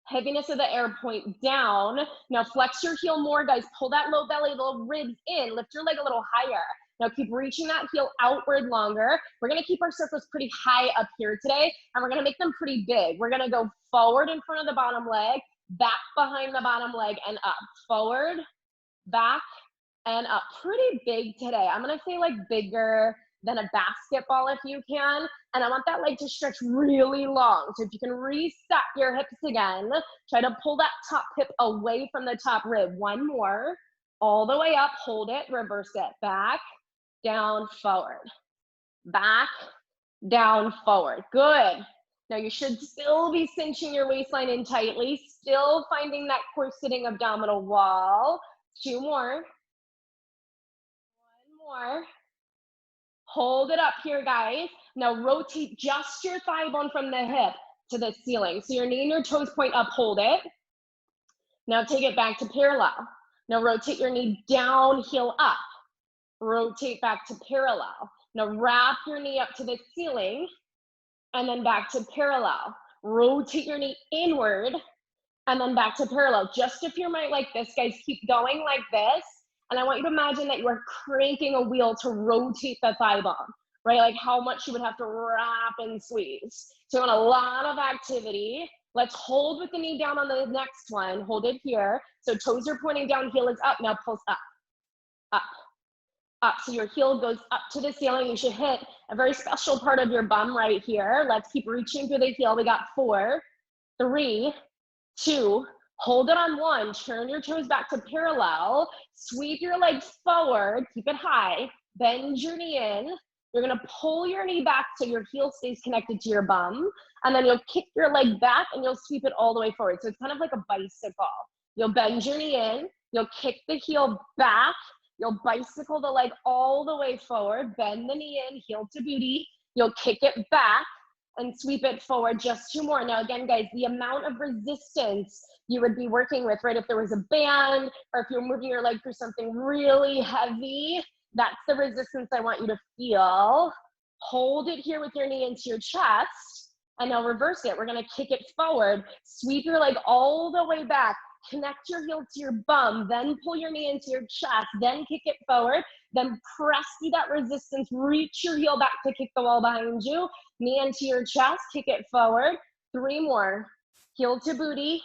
Heaviness of the air, point down. Now flex your heel more, guys. Pull that low belly, little ribs in. Lift your leg a little higher. Now keep reaching that heel outward longer. We're gonna keep our circles pretty high up here today, and we're gonna make them pretty big. We're gonna go forward in front of the bottom leg, back behind the bottom leg, and up. Forward, back, and up. Pretty big today. I'm gonna say like bigger than a basketball if you can. And I want that leg to stretch really long. So if you can reset your hips again, try to pull that top hip away from the top rib. 1 more, all the way up, hold it, reverse it. Back, down, forward. Back, down, forward. Good. Now you should still be cinching your waistline in tightly, still finding that corseting abdominal wall. 2 more. 1 more. Hold it up here, guys. Now rotate just your thigh bone from the hip to the ceiling. So your knee and your toes point up, hold it. Now take it back to parallel. Now rotate your knee down, heel up. Rotate back to parallel. Now wrap your knee up to the ceiling and then back to parallel. Rotate your knee inward and then back to parallel. Just if you're like this, guys, keep going like this. And I want you to imagine that you are cranking a wheel to rotate the thigh bone, right? Like how much you would have to wrap and squeeze. So you want a lot of activity. Let's hold with the knee down on the next one. Hold it here. So toes are pointing down, heel is up. Now pulse up, up, up. So your heel goes up to the ceiling. You should hit a very special part of your bum right here. Let's keep reaching through the heel. We got 4, 3, 2, Hold it on one, turn your toes back to parallel, sweep your leg forward, keep it high, bend your knee in. You're gonna pull your knee back so your heel stays connected to your bum, and then you'll kick your leg back and you'll sweep it all the way forward. So it's kind of like a bicycle. You'll bend your knee in, you'll kick the heel back, you'll bicycle the leg all the way forward, bend the knee in, heel to booty, you'll kick it back and sweep it forward. Just 2 more. Now again, guys, the amount of resistance you would be working with, right? If there was a band or if you're moving your leg through something really heavy, that's the resistance I want you to feel. Hold it here with your knee into your chest, and now reverse it. We're gonna kick it forward, sweep your leg all the way back, connect your heel to your bum, then pull your knee into your chest, then kick it forward, then press through that resistance, reach your heel back to kick the wall behind you, knee into your chest, kick it forward. 3 more, heel to booty,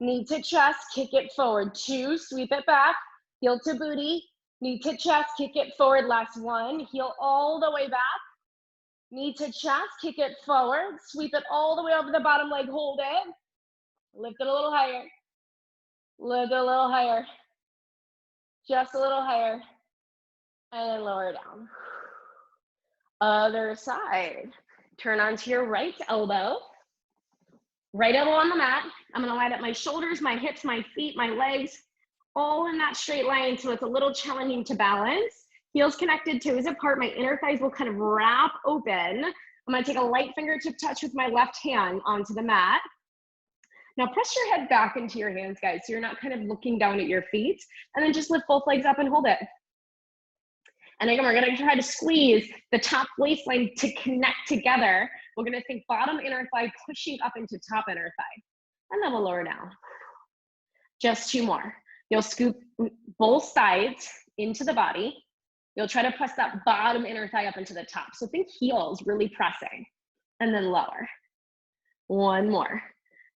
knee to chest, kick it forward. 2, sweep it back, heel to booty, knee to chest, kick it forward. Last 1, heel all the way back, knee to chest, kick it forward, sweep it all the way over the bottom leg, hold it, lift it a little higher, lift it a little higher, just a little higher, and then lower down. Other side, turn onto your right elbow on the mat. I'm gonna line up my shoulders, my hips, my feet, my legs, all in that straight line, so it's a little challenging to balance. Heels connected, toes apart, my inner thighs will kind of wrap open. I'm gonna take a light fingertip touch with my left hand onto the mat. Now press your head back into your hands, guys, so you're not kind of looking down at your feet, and then just lift both legs up and hold it. And again, we're gonna try to squeeze the top waistline to connect together. We're gonna think bottom inner thigh pushing up into top inner thigh. And then we'll lower down. Just 2 more. You'll scoop both sides into the body. You'll try to press that bottom inner thigh up into the top. So think heels really pressing, and then lower. 1 more.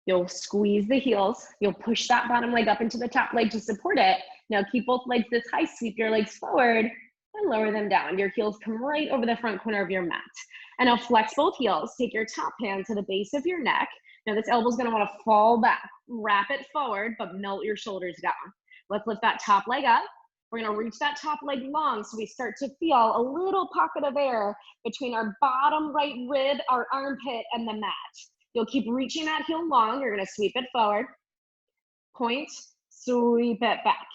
You'll squeeze the heels. You'll push that bottom leg up into the top leg to support it. Now keep both legs this high, sweep your legs forward, and lower them down. Your heels come right over the front corner of your mat. And now flex both heels. Take your top hand to the base of your neck. Now this elbow's gonna wanna fall back. Wrap it forward, but melt your shoulders down. Let's lift that top leg up. We're gonna reach that top leg long so we start to feel a little pocket of air between our bottom right rib, our armpit, and the mat. You'll keep reaching that heel long. You're gonna sweep it forward. Point, sweep it back.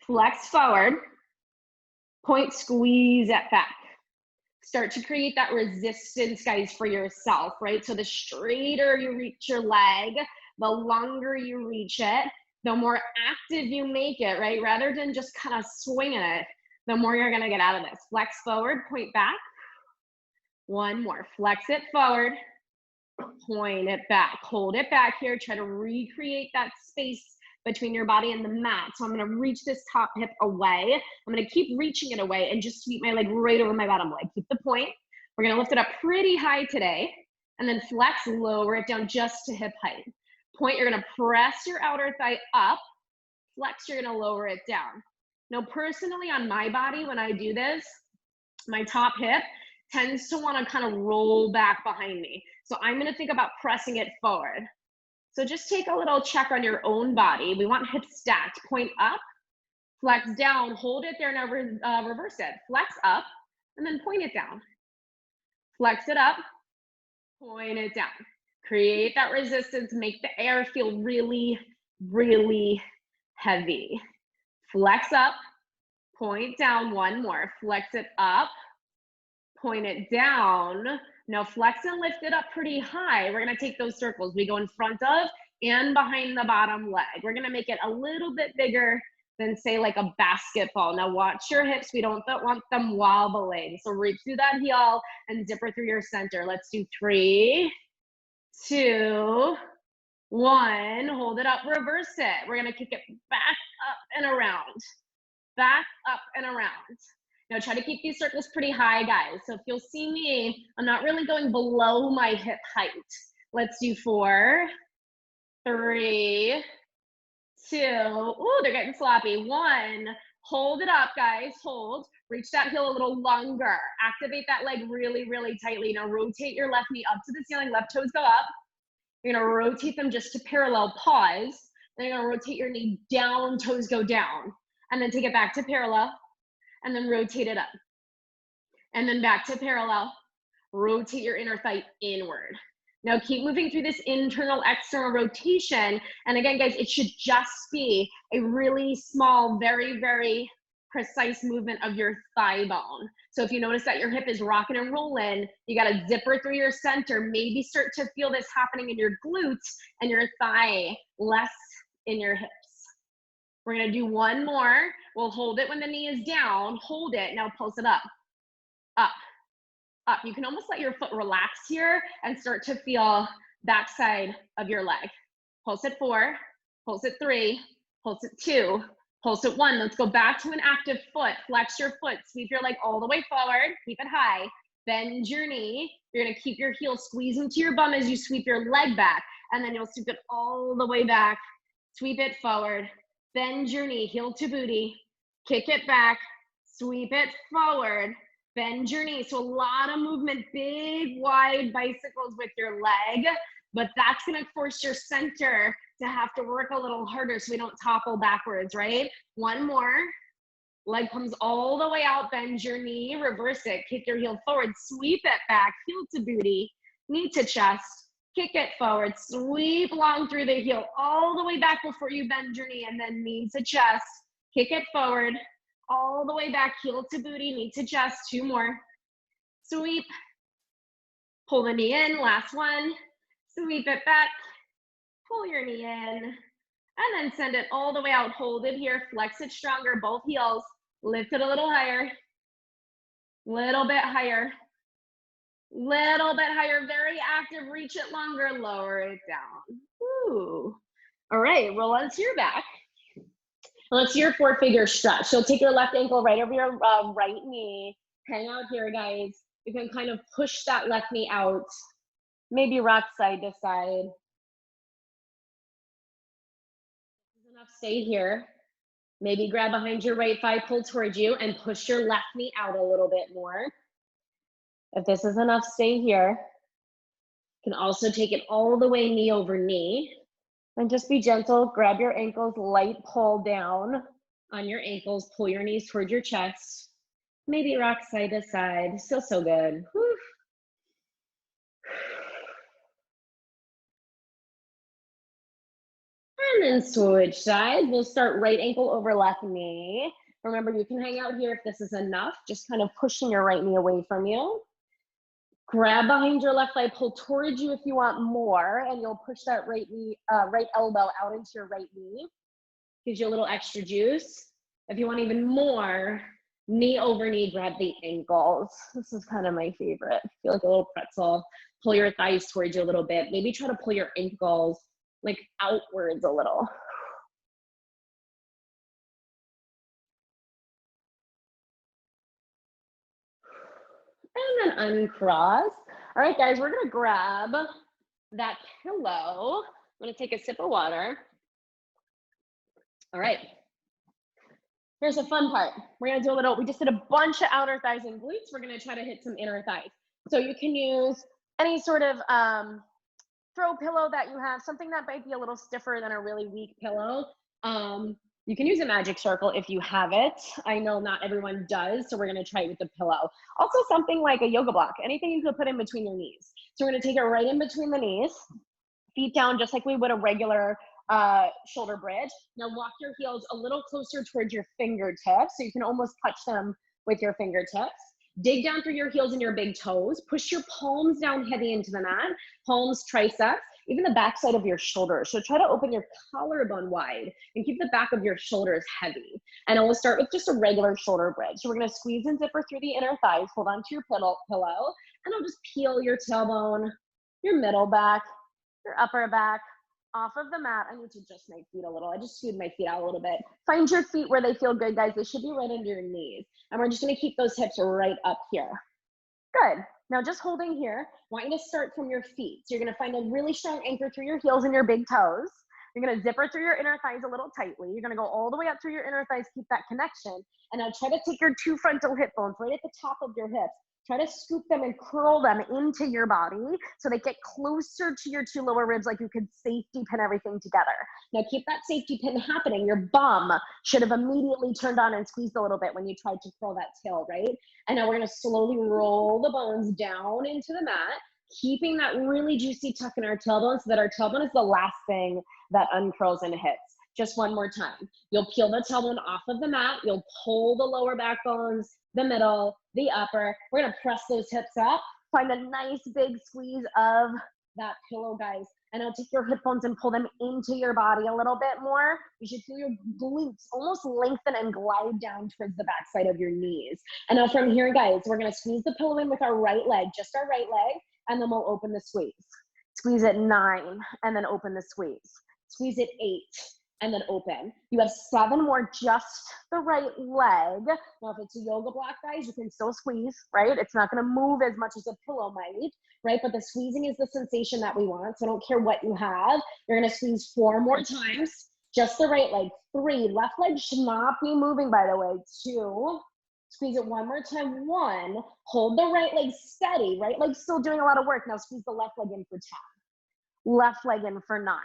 Flex forward. Point, squeeze it back. Start to create that resistance, guys, for yourself, right? So the straighter you reach your leg, the longer you reach it, the more active you make it, right? Rather than just kind of swinging it, the more you're gonna get out of this. Flex forward, point back. 1 more, flex it forward, point it back. Hold it back here, try to recreate that space between your body and the mat. So I'm gonna reach this top hip away. I'm gonna keep reaching it away and just sweep my leg right over my bottom leg. Keep the point. We're gonna lift it up pretty high today, and then flex, lower it down just to hip height. Point, you're gonna press your outer thigh up. Flex, you're gonna lower it down. Now, personally on my body, when I do this, my top hip tends to wanna kind of roll back behind me. So I'm gonna think about pressing it forward. So just take a little check on your own body. We want hips stacked. Point up, flex down, hold it there, now reverse it. Flex up, and then point it down. Flex it up, point it down. Create that resistance, make the air feel really, really heavy. Flex up, point down. 1 more. Flex it up, point it down. Now flex and lift it up pretty high. We're gonna take those circles. We go in front of and behind the bottom leg. We're gonna make it a little bit bigger than, say, like a basketball. Now watch your hips. We don't want them wobbling. So reach through that heel and zipper through your center. Let's do 3, 2, 1. Hold it up, reverse it. We're gonna kick it back up and around. Back up and around. Now try to keep these circles pretty high, guys. So if you'll see me, I'm not really going below my hip height. Let's do 4, 3, 2. Ooh, they're getting sloppy. 1. Hold it up, guys. Hold. Reach that heel a little longer. Activate that leg really, really tightly. Now rotate your left knee up to the ceiling. Left toes go up. You're gonna rotate them just to parallel, pause. Then you're gonna rotate your knee down, toes go down. And then take it back to parallel, and then rotate it up. And then back to parallel, rotate your inner thigh inward. Now keep moving through this internal, external rotation. And again, guys, it should just be a really small, very, very precise movement of your thigh bone. So if you notice that your hip is rocking and rolling, you got to zipper through your center. Maybe start to feel this happening in your glutes and your thigh, less in your hips. We're going to do one more. We'll hold it when the knee is down. Hold it. Now pulse it up, up, up. You can almost let your foot relax here and start to feel backside of your leg. Pulse it 4, pulse it 3, pulse it 2, pulse it 1. Let's go back to an active foot. Flex your foot, sweep your leg all the way forward, keep it high, bend your knee. You're gonna keep your heel squeeze into your bum as you sweep your leg back, and then you'll sweep it all the way back, sweep it forward, bend your knee, heel to booty, kick it back, sweep it forward, bend your knee. So a lot of movement, big, wide bicycles with your leg, but that's gonna force your center to have to work a little harder so we don't topple backwards, right? One more. Leg comes all the way out, bend your knee, reverse it, kick your heel forward, sweep it back, heel to booty, knee to chest, kick it forward, sweep long through the heel, all the way back before you bend your knee, and then knee to chest, kick it forward, all the way back, heel to booty, knee to chest, 2 more. Sweep, pull the knee in, last one, sweep it back, pull your knee in, and then send it all the way out. Hold it here, flex it stronger, both heels, lift it a little higher, little bit higher, little bit higher, very active, reach it longer, lower it down. Ooh. All right, roll onto your back. Let's do your 4-figure stretch. So take your left ankle right over your right knee, hang out here, guys. You can kind of push that left knee out, maybe rock side to side. Enough, stay here. Maybe grab behind your right thigh, pull towards you, and push your left knee out a little bit more. If this is enough, stay here. You can also take it all the way knee over knee. And just be gentle, grab your ankles, light pull down on your ankles, pull your knees towards your chest. Maybe rock side to side, still so good. Whew. And then switch sides. We'll start right ankle over left knee. Remember, you can hang out here if this is enough, just kind of pushing your right knee away from you. Grab behind your left thigh, pull towards you if you want more, and you'll push that right knee, right elbow out into your right knee. Gives you a little extra juice. If you want even more, knee over knee, grab the ankles. This is kind of my favorite. Feel like a little pretzel. Pull your thighs towards you a little bit. Maybe try to pull your ankles like outwards a little. And then uncross. All right, guys, we're gonna grab that pillow. I'm gonna take a sip of water. All right, here's the fun part. We're gonna do a little, we just did a bunch of outer thighs and glutes. We're gonna try to hit some inner thighs. So you can use any sort of throw pillow that you have, something that might be a little stiffer than a really weak pillow. You can use a magic circle if you have it. I know not everyone does, so we're gonna try it with the pillow. Also something like a yoga block, anything you could put in between your knees. So we're gonna take it right in between the knees, feet down just like we would a regular shoulder bridge. Now walk your heels a little closer towards your fingertips, so you can almost touch them with your fingertips. Dig down through your heels and your big toes. Push your palms down heavy into the mat. Palms, triceps, even the backside of your shoulders. So try to open your collarbone wide and keep the back of your shoulders heavy. And we'll start with just a regular shoulder bridge. So we're gonna squeeze and zipper through the inner thighs. Hold on to your pillow, and I'll just peel your tailbone, your middle back, your upper back, off of the mat. I need to adjust my feet a little. I just screwed my feet out a little bit. Find your feet where they feel good, guys. They should be right under your knees. And we're just gonna keep those hips right up here. Good. Now just holding here, want you to start from your feet. So you're gonna find a really strong anchor through your heels and your big toes. You're gonna zipper through your inner thighs a little tightly. You're gonna go all the way up through your inner thighs, keep that connection. And now try to take your 2 frontal hip bones right at the top of your hips. Try to scoop them and curl them into your body so they get closer to your two lower ribs, like you could safety pin everything together. Now keep that safety pin happening. Your bum should have immediately turned on and squeezed a little bit when you tried to curl that tail, right? And now we're gonna slowly roll the bones down into the mat, keeping that really juicy tuck in our tailbone so that our tailbone is the last thing that uncurls and hits. Just one more time. You'll peel the tailbone off of the mat. You'll pull the lower back bones, the middle, the upper. We're gonna press those hips up. Find a nice big squeeze of that pillow, guys. And now take your hip bones and pull them into your body a little bit more. You should feel your glutes almost lengthen and glide down towards the backside of your knees. And now from here, guys, we're gonna squeeze the pillow in with our right leg, just our right leg, and then we'll open the squeeze. Squeeze it 9, and then open the squeeze. Squeeze it 8, and then open. You have 7 more, just the right leg. Now, if it's a yoga block, guys, you can still squeeze, right? It's not gonna move as much as a pillow might, right? But the squeezing is the sensation that we want, so I don't care what you have. You're gonna squeeze 4 more times, just the right leg. 3, left leg should not be moving, by the way. 2, squeeze it 1 more time. 1, hold the right leg steady, right leg still doing a lot of work. Now squeeze the left leg in for 10, left leg in for 9.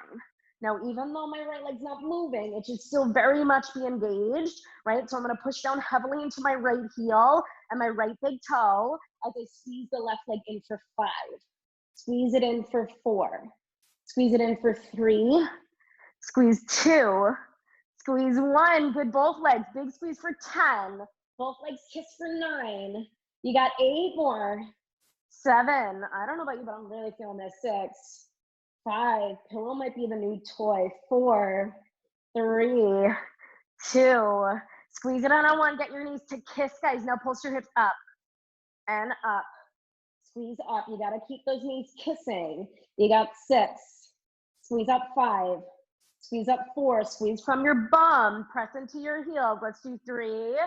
Now, even though my right leg's not moving, it should still very much be engaged, right? So I'm gonna push down heavily into my right heel and my right big toe as I squeeze the left leg in for 5. Squeeze it in for 4. Squeeze it in for 3. Squeeze 2. Squeeze 1. Good, both legs. Big squeeze for 10. Both legs kiss for 9. You got 8 more. 7. I don't know about you, but I'm really feeling this. 6. 5, pillow might be the new toy. 4, 3, 2, squeeze it on a 1, get your knees to kiss, guys. Now pulse your hips up and up, squeeze up. You gotta keep those knees kissing. You got 6, squeeze up 5, squeeze up 4, squeeze from your bum, press into your heels. Let's do 3,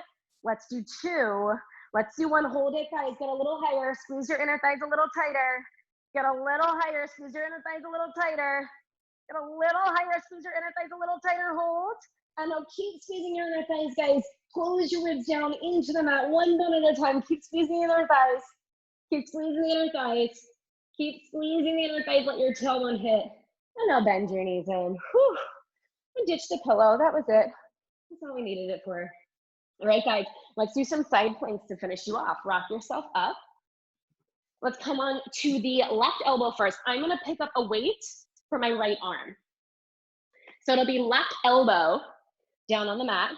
let's do 2, let's do 1, hold it, guys. Get a little higher, squeeze your inner thighs a little tighter. Get a little higher, squeeze your inner thighs a little tighter. Get a little higher, squeeze your inner thighs a little tighter, hold. And now keep squeezing your inner thighs, guys. Close your ribs down into the mat, 1 bone at a time. Keep squeezing the inner thighs. Keep squeezing the inner thighs. Keep squeezing the inner thighs, let your tailbone hit. And now bend your knees in. Whew. And ditch the pillow, that was it. That's all we needed it for. All right, guys, let's do some side planks to finish you off. Rock yourself up. Let's come on to the left elbow first. I'm gonna pick up a weight for my right arm. So it'll be left elbow down on the mat.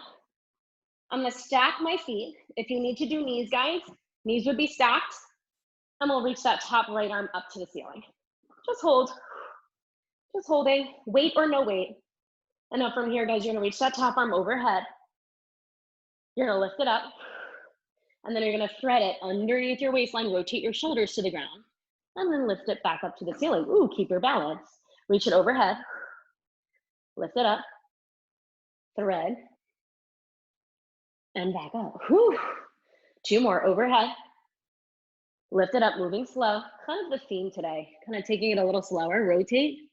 I'm gonna stack my feet. If you need to do knees, guys, knees would be stacked. And we'll reach that top right arm up to the ceiling. Just hold, just holding, weight or no weight. And now from here, guys, you're gonna reach that top arm overhead. You're gonna lift it up. And then you're gonna thread it underneath your waistline, rotate your shoulders to the ground, and then lift it back up to the ceiling. Ooh, keep your balance. Reach it overhead, lift it up, thread, and back up. Whew. 2 more, overhead, lift it up, moving slow. Kind of the theme today, kind of taking it a little slower, rotate,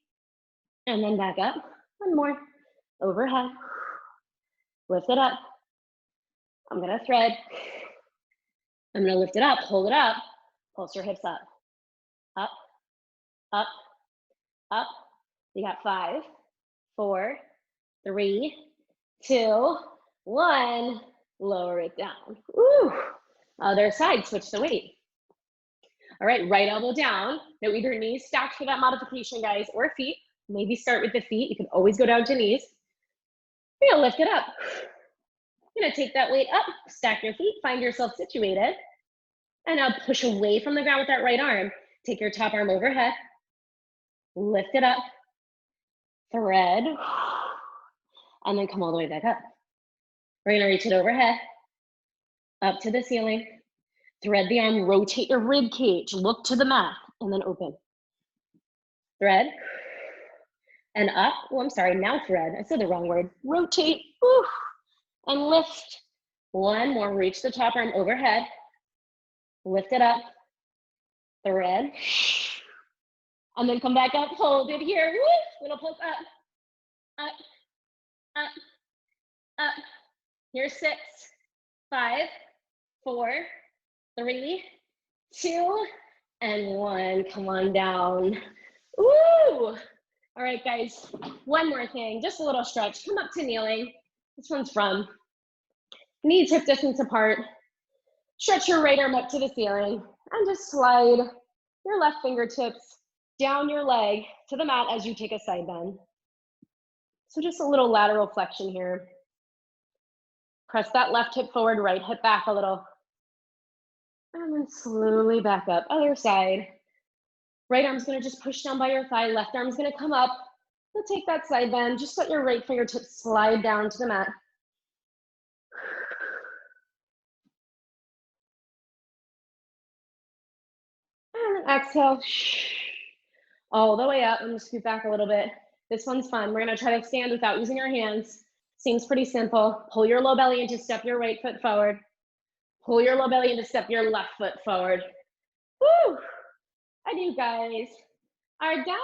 and then back up. 1 more, overhead, lift it up. I'm gonna thread. I'm gonna lift it up, hold it up, pulse your hips up, up, up, up. You got 5, 4, 3, 2, 1. Lower it down. Ooh. Other side, switch the weight. All right, right elbow down. Now either knees stacked for that modification, guys, or feet. Maybe start with the feet. You can always go down to knees. You're gonna lift it up. You're gonna take that weight up, stack your feet, find yourself situated. And now push away from the ground with that right arm. Take your top arm overhead, lift it up, thread, and then come all the way back up. We're gonna reach it overhead, up to the ceiling, thread the arm, rotate your rib cage, look to the mat, and then open. Thread, and up. Oh, I'm sorry, now thread. I said the wrong word. Rotate, whew, and lift. 1 more, reach the top arm overhead, lift it up, thread, and then come back up, hold it here, woo, little pulse up, up, up, up. Here's 6, 5, 4, 3, 2, and 1. Come on down. Woo! All right, guys, one more thing, just a little stretch. Come up to kneeling. This one's from knees hip distance apart. Stretch your right arm up to the ceiling and just slide your left fingertips down your leg to the mat as you take a side bend. So just a little lateral flexion here. Press that left hip forward, right hip back a little. And then slowly back up, other side. Right arm's gonna just push down by your thigh, left arm's gonna come up. You'll take that side bend, just let your right fingertips slide down to the mat. And then exhale, all the way up. I'm gonna scoot back a little bit. This one's fun. We're gonna try to stand without using our hands. Seems pretty simple. Pull your low belly in to step your right foot forward. Pull your low belly in to step your left foot forward. Woo! And you guys are down.